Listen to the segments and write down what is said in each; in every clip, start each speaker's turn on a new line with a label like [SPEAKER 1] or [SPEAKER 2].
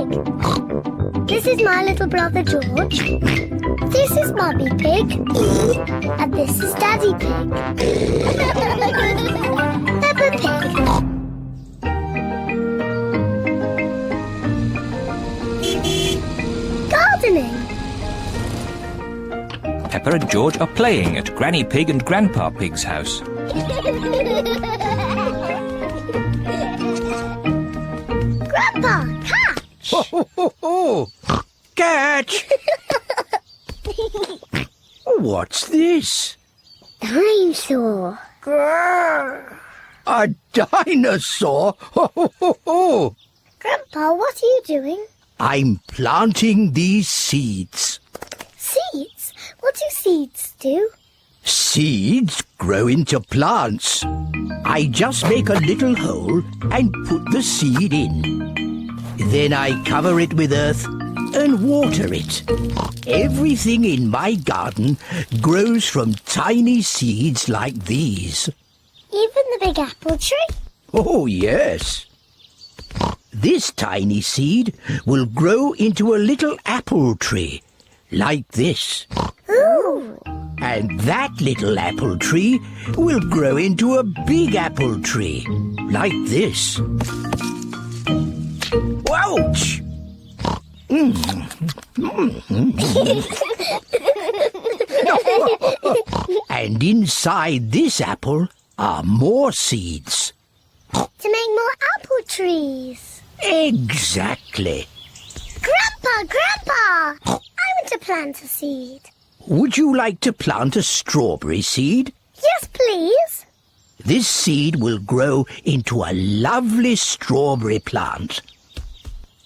[SPEAKER 1] Pig. This is my little brother George. This is Mummy Pig. And this is Daddy Pig. Peppa Pig. Gardening.
[SPEAKER 2] Peppa and George are playing at Granny Pig and Grandpa Pig's house.
[SPEAKER 1] Grandpa, catch!
[SPEAKER 3] Ho, ho, ho, ho. Catch! What's this?
[SPEAKER 1] Dinosaur. Grrr.
[SPEAKER 3] A dinosaur? Ho, ho, ho, ho.
[SPEAKER 1] Grandpa, what are you doing?
[SPEAKER 3] I'm planting these seeds.
[SPEAKER 1] Seeds? What do seeds do?
[SPEAKER 3] Seeds grow into plants. I just make a little hole and put the seed in. Then I cover it with earth and water it. Everything in my garden grows from tiny seeds like these.
[SPEAKER 1] Even the big apple tree?
[SPEAKER 3] Oh, yes. This tiny seed will grow into a little apple tree, like this.
[SPEAKER 1] Ooh!
[SPEAKER 3] And that little apple tree will grow into a big apple tree, like this. Ouch! And inside this apple are more seeds.
[SPEAKER 1] To make more apple trees.
[SPEAKER 3] Exactly.
[SPEAKER 1] Grandpa! I want to plant a seed.
[SPEAKER 3] Would you like to plant a strawberry seed?
[SPEAKER 1] Yes, please.
[SPEAKER 3] This seed will grow into a lovely strawberry plant.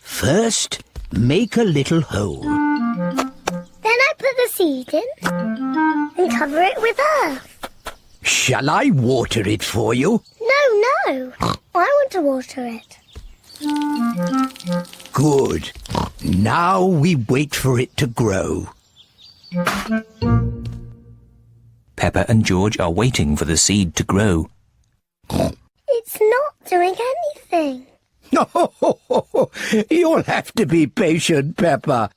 [SPEAKER 3] First, make a little hole.
[SPEAKER 1] Then I put the seed in and cover it with earth.
[SPEAKER 3] Shall I water it for you?
[SPEAKER 1] No. I want to water it.
[SPEAKER 3] Good. Now we wait for it to grow.
[SPEAKER 2] Peppa and George are waiting for the seed to grow.
[SPEAKER 1] It's not doing anything.
[SPEAKER 3] You'll have to be patient, Peppa.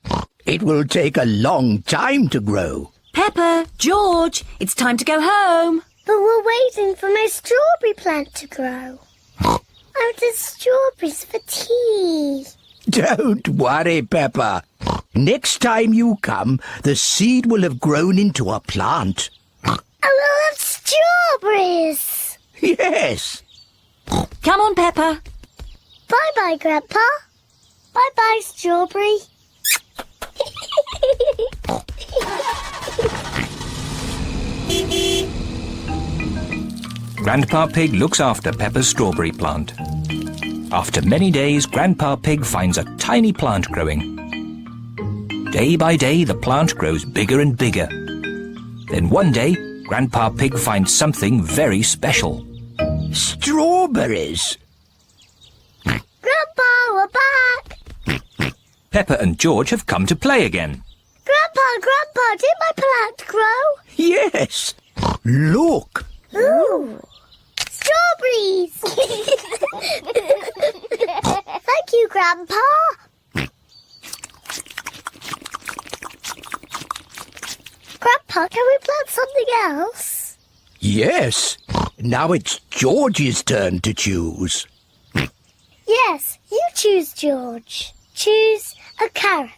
[SPEAKER 3] It will take a long time to grow.
[SPEAKER 4] Peppa, George, it's time to go home.
[SPEAKER 1] But we're waiting for my strawberry plant to grow. I wanted strawberries for tea.
[SPEAKER 3] Don't worry, Peppa. Next time you come, the seed will have grown into a plant.
[SPEAKER 1] I will have strawberries.
[SPEAKER 3] Yes.
[SPEAKER 4] Come on, Peppa.
[SPEAKER 1] Bye-bye, Grandpa. Bye-bye, strawberry.
[SPEAKER 2] Grandpa Pig looks after Peppa's strawberry plant. After many days, Grandpa Pig finds a tiny plant growing. Day by day, the plant grows bigger and bigger. Then one day, Grandpa Pig finds something very special.
[SPEAKER 3] Strawberries.
[SPEAKER 1] Grandpa, we're back.
[SPEAKER 2] Peppa and George have come to play again.
[SPEAKER 1] Grandpa, did my plant grow?
[SPEAKER 3] Yes. Look.
[SPEAKER 1] Ooh. Strawberries. Thank you, Grandpa. Grandpa, can we plant something else?
[SPEAKER 3] Yes. Now it's George's turn to choose.
[SPEAKER 1] Yes, you choose, George. Choose a carrot.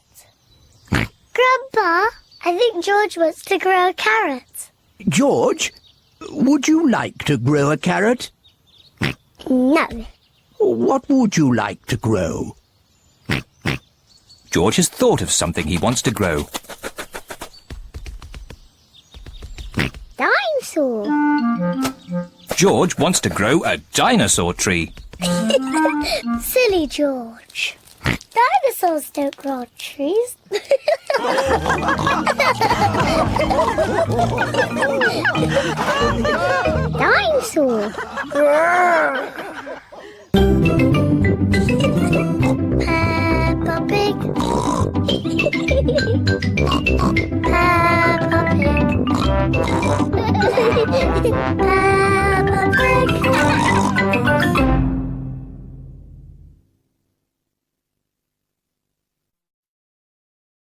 [SPEAKER 1] Grandpa, I think George wants to grow a carrot.
[SPEAKER 3] George, would you like to grow a carrot?
[SPEAKER 1] No.
[SPEAKER 3] What would you like to grow?
[SPEAKER 2] George has thought of something he wants to grow.
[SPEAKER 1] Dinosaur.
[SPEAKER 2] George wants to grow a dinosaur tree.
[SPEAKER 1] Silly George. Dinosaurs don't grow on trees. Dinosaur.